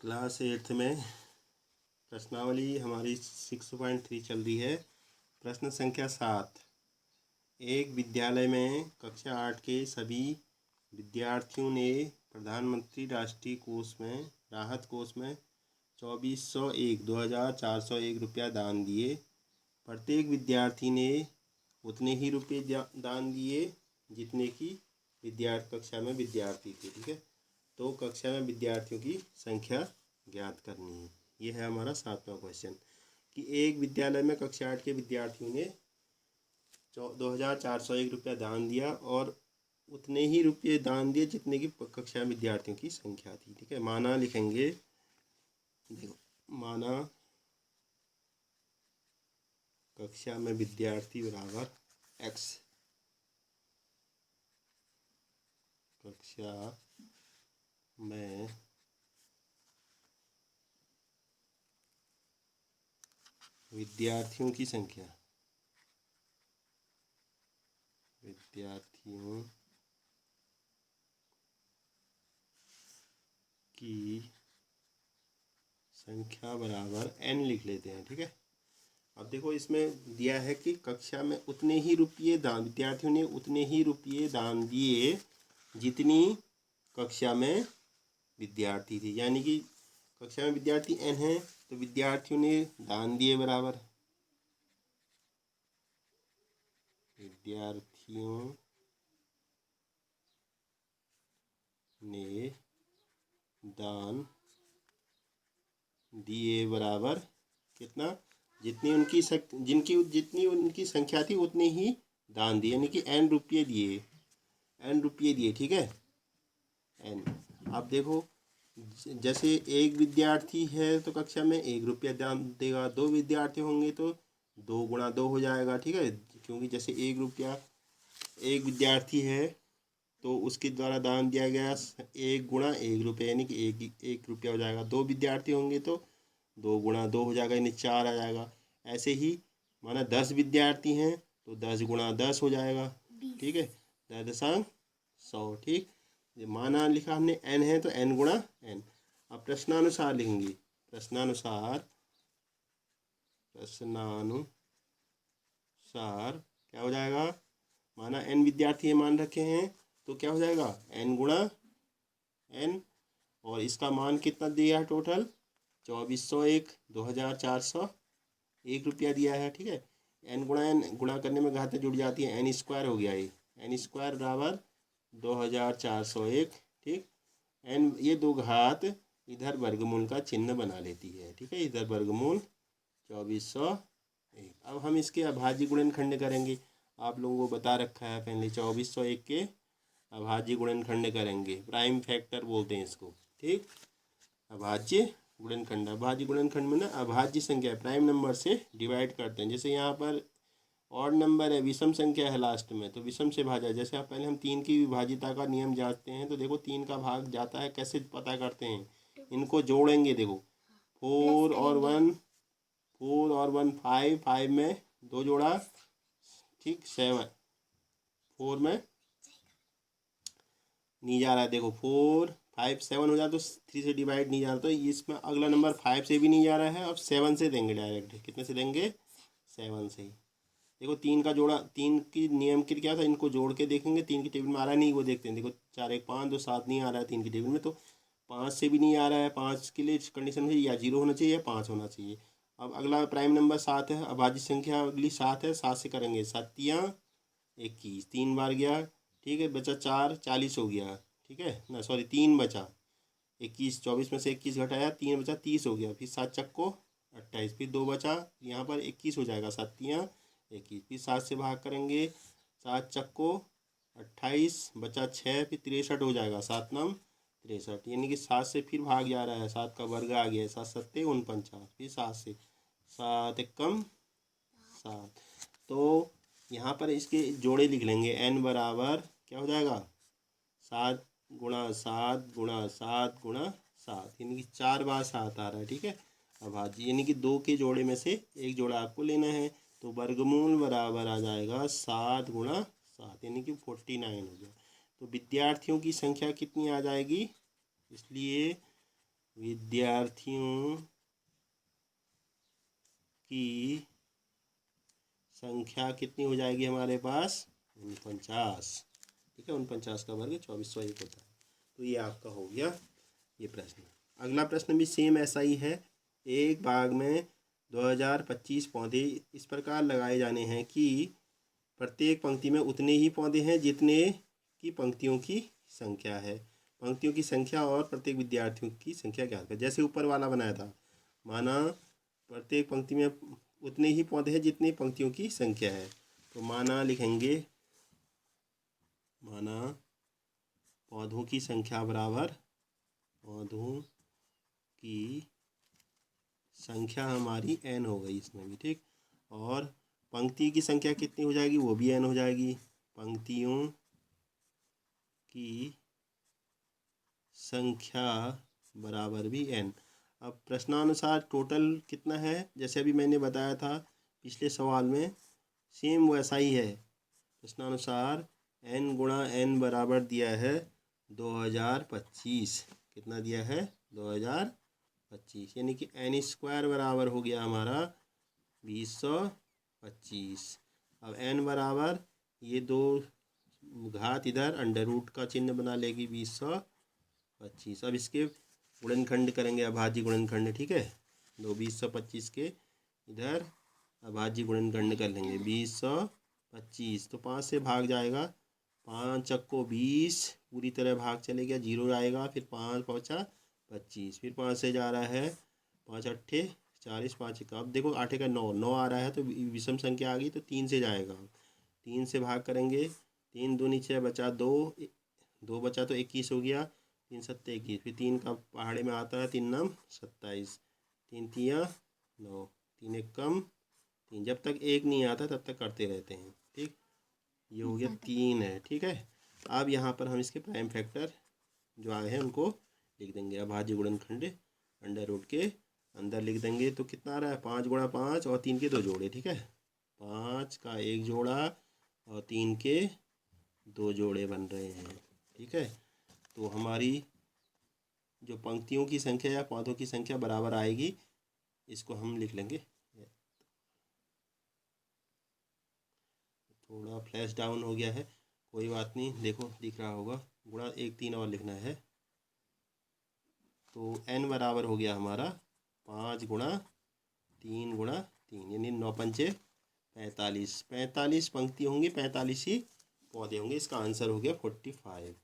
Class 8 में प्रश्नावली हमारी 6.3 चल रही है। प्रश्न संख्या 7। एक विद्यालय में कक्षा 8 के सभी विद्यार्थियों ने प्रधानमंत्री राष्ट्रीय कोष में राहत कोष में 2401 रुपया दान दिए। प्रत्येक विद्यार्थी ने उतने ही रुपये दान दिए जितने की कक्षा में विद्यार्थी थे। ठीक है, तो कक्षा में विद्यार्थियों की संख्या ज्ञात करनी है। ये है हमारा 7वां क्वेश्चन कि एक विद्यालय में कक्षा 8 के विद्यार्थियों ने 2401 रुपया दान दिया और उतने ही रुपये दान दिए जितने की कक्षा में विद्यार्थियों की संख्या थी। ठीक है, माना लिखेंगे, देखो माना कक्षा में विद्यार्थी बराबर x, कक्षा में विद्यार्थियों की संख्या बराबर n लिख लेते हैं। ठीक है, अब देखो इसमें दिया है कि कक्षा में उतने ही रुपये दान, विद्यार्थियों ने उतने ही रुपये दान दिए जितनी कक्षा में विद्यार्थी थे। यानी कि कक्षा में विद्यार्थी n हैं तो विद्यार्थियों ने दान दिए बराबर कितना, जितनी उनकी संख्या थी उतनी ही दान दिए, यानी कि n रुपये दिए। ठीक है, n। अब देखो जैसे एक विद्यार्थी है तो कक्षा में 1 रुपया दान देगा, 2 विद्यार्थी होंगे तो 2 गुणा 2 हो जाएगा। ठीक है, क्योंकि जैसे 1 रुपया एक विद्यार्थी है तो उसके द्वारा दान दिया गया 1 गुणा 1 रुपये, यानी कि एक रुपया हो जाएगा। 2 विद्यार्थी होंगे तो 2 गुणा 2 हो जाएगा, यानी 4 आ जाएगा। ऐसे ही माना 10 विद्यार्थी हैं तो 10 गुणा 10 हो जाएगा। ठीक है, 10.100। ठीक, माना लिखा हमने n है तो n गुणा n। अब प्रश्नानुसार लिखेंगे, प्रश्नानुसार क्या हो जाएगा, माना n विद्यार्थी मान रखे हैं तो क्या हो जाएगा n गुणा n, और इसका मान कितना दिया है टोटल 2401 रुपया दिया है। ठीक है, n गुणा n गुणा करने में घातें जुड़ जाती है, n स्क्वायर हो गया, ये n स्क्वायर बराबर 2401। ठीक, n ये दो घात इधर वर्गमूल का चिन्ह बना लेती है। ठीक है, इधर वर्गमूल 2401। अब हम इसके अभाज्य गुणनखंड करेंगे। आप लोगों को बता रखा है पहले, 2401 के अभाज्य गुणनखंड करेंगे, प्राइम फैक्टर बोलते हैं इसको। ठीक, अभाज्य गुणनखंड में ना अभाज्य संख्या प्राइम नंबर से डिवाइड करते हैं। जैसे यहाँ पर ऑड नंबर है, विषम संख्या है लास्ट में, तो विषम से भाजा। जैसे आप पहले हम 3 की विभाज्यता का नियम जांचते हैं तो देखो 3 का भाग जाता है, कैसे पता करते हैं, इनको जोड़ेंगे। देखो 4 और 1 5 में 2 जोड़ा, ठीक 7, 4 में नहीं जा रहा है। देखो 4 5 7 हो जाए तो 3 से डिवाइड नहीं जा रहा, तो इसमें अगला नंबर 5 से भी नहीं जा रहा है। अब 7 से देंगे डायरेक्ट। कितने से देंगे, 7 से। देखो 3 का जोड़ा, 3 की नियम की क्या था, इनको जोड़ के देखेंगे 3 की टेबल में आ रहा है नहीं, वो देखते हैं। देखो 4 1 5 2 7 नहीं आ रहा है 3 की टेबल में, तो 5 से भी नहीं आ रहा है। 5 के लिए कंडीशन है या 0 होना चाहिए या 5 होना चाहिए। अब अगला प्राइम नंबर 7 है, अभाज्य संख्या अगली 7 है, 7 से करेंगे 7 या 21, 3 बार गया। ठीक है, बचा 4, 40 हो गया। ठीक है ना, सॉरी 3 बचा, 21 24 में से 21 घटाया 3 बचा, 30 हो गया। फिर 7 चक्को 28, फिर 2 बचा, यहाँ पर 21 हो जाएगा, 7 या 21। फिर 7 से भाग करेंगे, 7 चक्को 28 बचा 6, फिर 63 हो जाएगा, 7 9 63, यानी कि 7 से फिर भाग जा रहा है, 7 का वर्ग आ गया है, 7 7 49, फिर 7 से 7 1 7। तो यहाँ पर इसके जोड़े लिख लेंगे, n बराबर क्या हो जाएगा 7 गुणा 7 गुणा 7 गुणा 7, यानी कि 4 बार 7 आ रहा है। ठीक है, अभाज्य यानी कि 2 के जोड़े में से एक जोड़ा आपको लेना है, तो वर्गमूल बराबर आ जाएगा 7 गुणा 7, यानी कि 49 हो गया। तो विद्यार्थियों की संख्या कितनी आ जाएगी, इसलिए विद्यार्थियों की संख्या कितनी हो जाएगी हमारे पास? 49। ठीक है, 49 का वर्ग 2401 होता है। तो ये आपका हो गया ये प्रश्न। अगला प्रश्न भी सेम ऐसा ही है। एक बाग में 2025 पौधे इस प्रकार लगाए जाने हैं कि प्रत्येक पंक्ति में उतने ही पौधे हैं जितने की पंक्तियों की संख्या है। पंक्तियों की संख्या और प्रत्येक विद्यार्थियों की संख्या ज्ञात करें। जैसे ऊपर वाला बनाया था, माना प्रत्येक पंक्ति में उतने ही पौधे हैं जितनी पंक्तियों की संख्या है। तो माना लिखेंगे, माना पौधों की संख्या बराबर पौधों की संख्या हमारी n हो गई इसमें भी। ठीक, और पंक्ति की संख्या कितनी हो जाएगी? वो भी n हो जाएगी। पंक्तियों की संख्या बराबर भी n। अब प्रश्नानुसार टोटल कितना है? जैसे अभी मैंने बताया था पिछले सवाल में, सेम वैसा ही है। प्रश्नानुसार n गुणा n बराबर दिया है 2025। कितना दिया है? 2025, यानी कि n स्क्वायर बराबर हो गया हमारा 2025। अब n बराबर ये दो घात इधर अंडर रूट का चिन्ह बना लेगी 2025। अब इसके गुणनखंड करेंगे, अभाज्य गुणनखंड। ठीक है, दो 2025 के इधर अभाज्य गुणनखंड कर लेंगे 2025। तो 5 से भाग जाएगा, 5 चक्को 20, पूरी तरह भाग चले गया, 0 आएगा। फिर 5 पहुँचा 25, फिर 5 से जा रहा है 5 अट्ठे 40, 5 का, अब देखो 8 का 9, 9 आ रहा है तो विषम संख्या आ गई, तो 3 से जाएगा। 3 से भाग करेंगे, 3 दूनी 6 बचा 2, 2 बचा तो 21 हो गया, 3 सत्ते 21। फिर 3 का पहाड़े में आता है, 3 नम 27, 3 तियाँ 9, 3 एक कम 3। जब तक 1 नहीं आता तब तक करते रहते हैं। ठीक, ये हो गया 3 है। ठीक है, अब यहाँ पर हम इसके प्राइम फैक्टर जो आए हैं उनको लिख देंगे। अभाज्य गुणनखंड अंडर रूट के अंदर लिख देंगे। तो कितना आ रहा है? 5 गुणा 5 और 3 के 2 जोड़े। ठीक है, 5 का 1 जोड़ा और 3 के 2 जोड़े बन रहे हैं। ठीक है, तो हमारी जो पंक्तियों की संख्या या पौधों की संख्या बराबर आएगी, इसको हम लिख लेंगे। थोड़ा फ्लैश डाउन हो गया है, कोई बात नहीं, देखो दिख रहा होगा। गुणा 1 3 और लिखना है। तो n बराबर हो गया हमारा 5 गुणा 3 गुणा 3, यानी 9 पंचे 45। 45 पंक्ति होंगी, 45 ही पौधे होंगे। इसका आंसर हो गया 45।